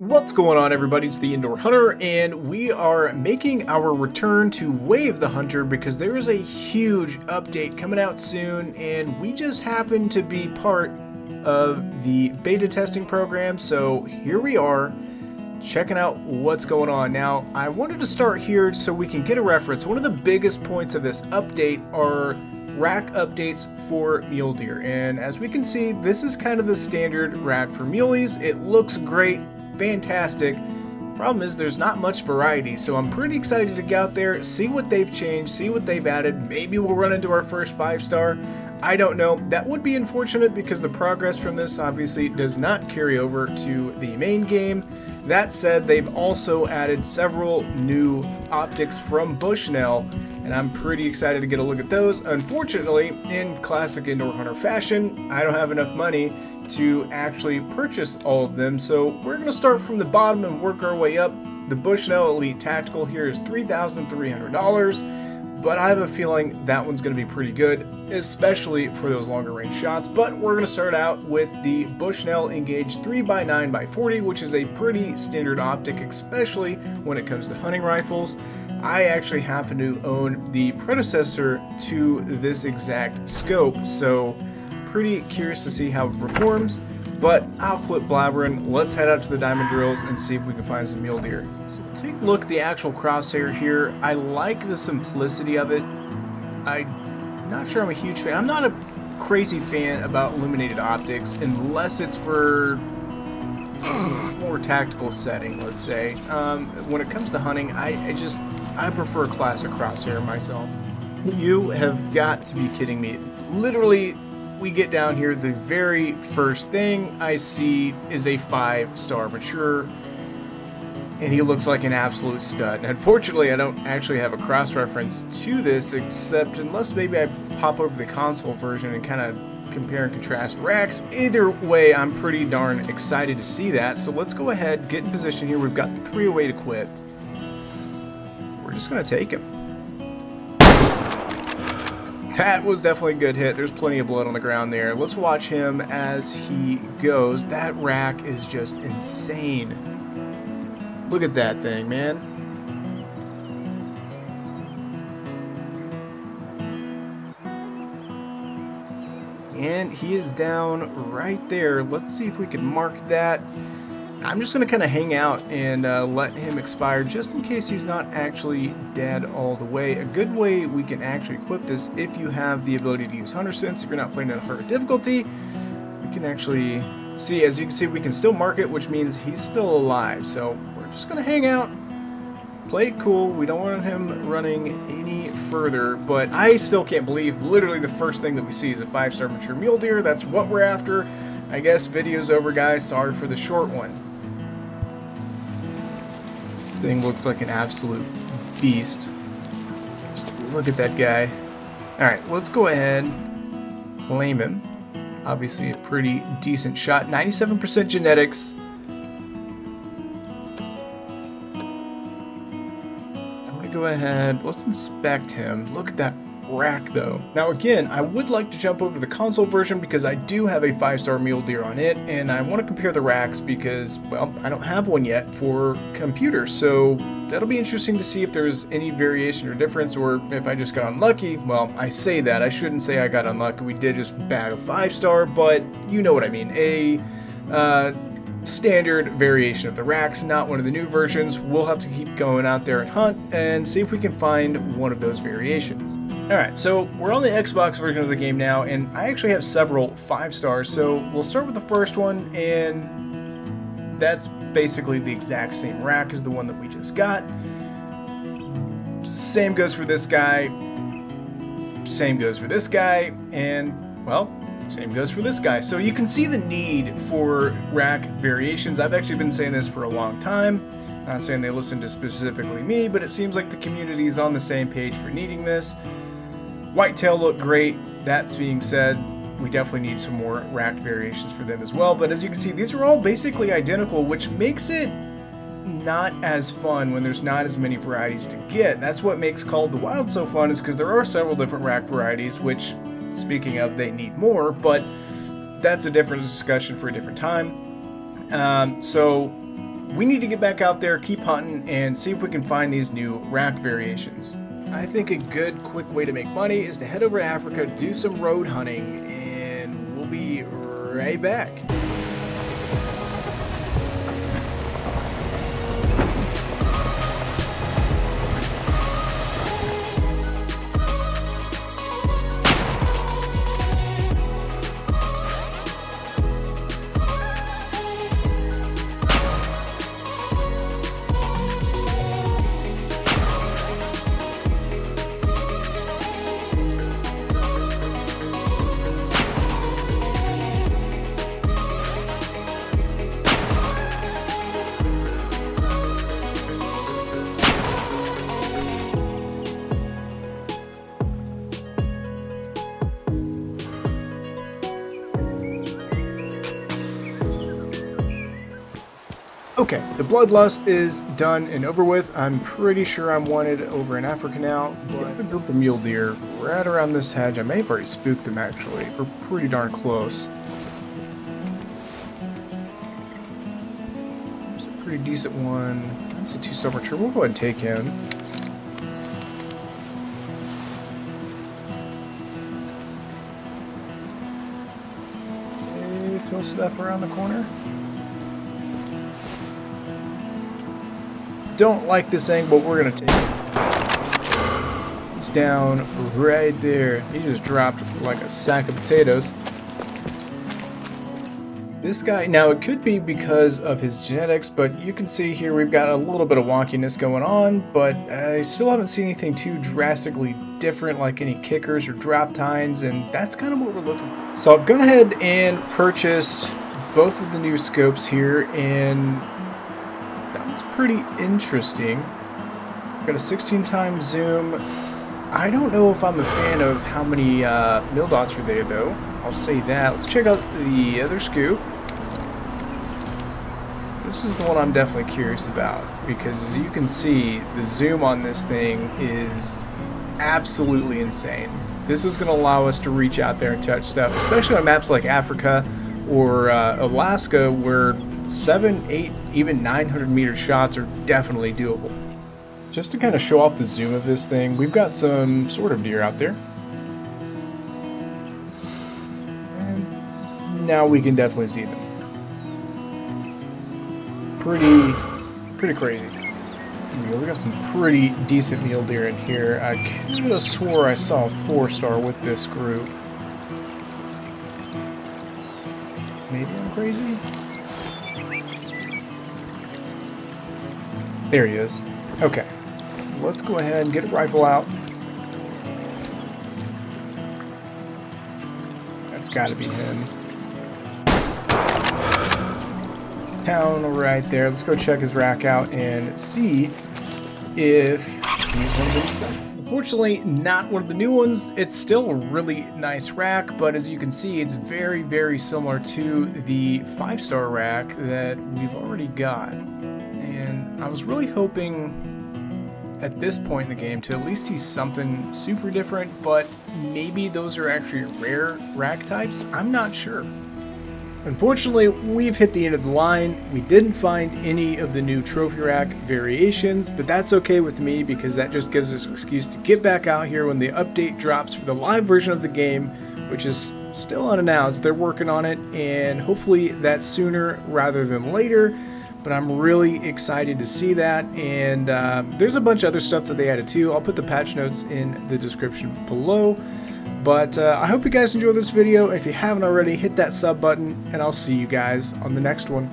What's going on, everybody? It's the Indoor Hunter, and we are making our return to Wave the Hunter because there is a huge update coming out soon, and we just happen to be part of the beta testing program. So here we are, checking out what's going on. Now, I wanted to start here so we can get a reference. One of the biggest points of this update are rack updates for mule deer, and as we can see, this is kind of the standard rack for muleys. It looks great. Fantastic. Problem is there's not much variety, so I'm pretty excited to get out there, see what they've changed, see what they've added. Maybe we'll run into our first 5-star. I don't know. That would be unfortunate because the progress from this obviously does not carry over to the main game. That said, they've also added several new optics from Bushnell, and I'm pretty excited to get a look at those. Unfortunately, in classic Indoor Hunter fashion, I don't have enough money to actually purchase all of them, so we're going to start from the bottom and work our way up. The Bushnell Elite Tactical here is $3,300, but I have a feeling that one's going to be pretty good, especially for those longer range shots. But we're going to start out with the Bushnell Engage 3x9x40, which is a pretty standard optic, especially when it comes to hunting rifles. I actually happen to own the predecessor to this exact scope, so pretty curious to see how it performs. But I'll quit blabbering. Let's head out to the diamond drills and see if we can find some mule deer. So take a look at the actual crosshair here. I like the simplicity of it. I'm not sure I'm a huge fan. I'm not a crazy fan about illuminated optics unless it's for more tactical setting, let's say. When it comes to hunting, I prefer classic crosshair myself. You have got to be kidding me. Literally, we get down here, the very first thing I see is a 5-star mature, and he looks like an absolute stud. And unfortunately, I don't actually have a cross-reference to this, except unless maybe I pop over the console version and kind of compare and contrast racks. Either way, I'm pretty darn excited to see that. So let's go ahead, get in position here. We've got the 308 equipped. We're just going to take him. That was definitely a good hit. There's plenty of blood on the ground there. Let's watch him as he goes. That rack is just insane. Look at that thing, man. And he is down right there. Let's see if we can mark that. I'm just going to kind of hang out and let him expire just in case he's not actually dead all the way. A good way we can actually equip this, if you have the ability to use Hunter Sense, if you're not playing at a harder difficulty, we can actually see, as you can see, we can still mark it, which means he's still alive. So we're just going to hang out, play it cool. We don't want him running any further, but I still can't believe literally the first thing that we see is a 5-star mature mule deer. That's what we're after. I guess video's over, guys. Sorry for the short one. Thing looks like an absolute beast. Just look at that guy. Alright, let's go ahead, claim him. Obviously a pretty decent shot. 97% genetics. I'm gonna go ahead, let's inspect him. Look at that rack though. Now again, I would like to jump over to the console version because I do have a 5-star mule deer on it, and I want to compare the racks because, well, I don't have one yet for computer, so that'll be interesting to see if there's any variation or difference, or if I just got unlucky. Well, I say that, I shouldn't say I got unlucky. We did just bag a 5-star, but you know what I mean. A standard variation of the racks, not one of the new versions. We'll have to keep going out there and hunt and see if we can find one of those variations. Alright, so we're on the Xbox version of the game now, and I actually have several 5-stars, so we'll start with the first one, and that's basically the exact same rack as the one that we just got. Same goes for this guy, same goes for this guy, and, well, same goes for this guy. So you can see the need for rack variations. I've actually been saying this for a long time. Not saying they listen to specifically me, but it seems like the community is on the same page for needing this. Whitetail look great. That being said, we definitely need some more rack variations for them as well. But as you can see, these are all basically identical, which makes it not as fun when there's not as many varieties to get. That's what makes Call of the Wild so fun, is because there are several different rack varieties, which, speaking of, they need more, but that's a different discussion for a different time. So we need to get back out there, keep hunting, and see if we can find these new rack variations. I think a good, quick way to make money is to head over to Africa, do some road hunting, and we'll be right back. Okay, the bloodlust is done and over with. I'm pretty sure I'm wanted over in Africa now, but I have a group of mule deer right around this hedge. I may have already spooked them actually. We're pretty darn close. It's a pretty decent one. That's a 2-star mature. We'll go ahead and take him. Okay, Phil step around the corner. Don't like this angle, but we're gonna take it. He's down right there. He just dropped like a sack of potatoes. This guy, now it could be because of his genetics, but you can see here we've got a little bit of wonkiness going on, but I still haven't seen anything too drastically different, like any kickers or drop tines, and that's kind of what we're looking for. So I've gone ahead and purchased both of the new scopes here, and it's pretty interesting. Got a 16 times zoom. I don't know if I'm a fan of how many mil dots are there though. I'll say that. Let's check out the other scoop. This is the one I'm definitely curious about because as you can see, the zoom on this thing is absolutely insane. This is going to allow us to reach out there and touch stuff, especially on maps like Africa or Alaska where 7, 8, even 900 meter shots are definitely doable. Just to kind of show off the zoom of this thing, we've got some sort of deer out there. And now we can definitely see them. Pretty crazy. We got some pretty decent mule deer in here. I could have swore I saw a 4-star with this group. Maybe I'm crazy? There he is. Okay. Let's go ahead and get a rifle out. That's gotta be him. Down right there. Let's go check his rack out and see if he's one of the special. Unfortunately, not one of the new ones. It's still a really nice rack, but as you can see, it's very similar to the 5-star rack that we've already got. And I was really hoping at this point in the game to at least see something super different, but maybe those are actually rare rack types. I'm not sure. Unfortunately, we've hit the end of the line. We didn't find any of the new trophy rack variations, but that's okay with me because that just gives us an excuse to get back out here when the update drops for the live version of the game, which is still unannounced. They're working on it, and hopefully that's sooner rather than later. But I'm really excited to see that, and there's a bunch of other stuff that they added too. I'll put the patch notes in the description below. But I hope you guys enjoyed this video. If you haven't already, hit that sub button, and I'll see you guys on the next one.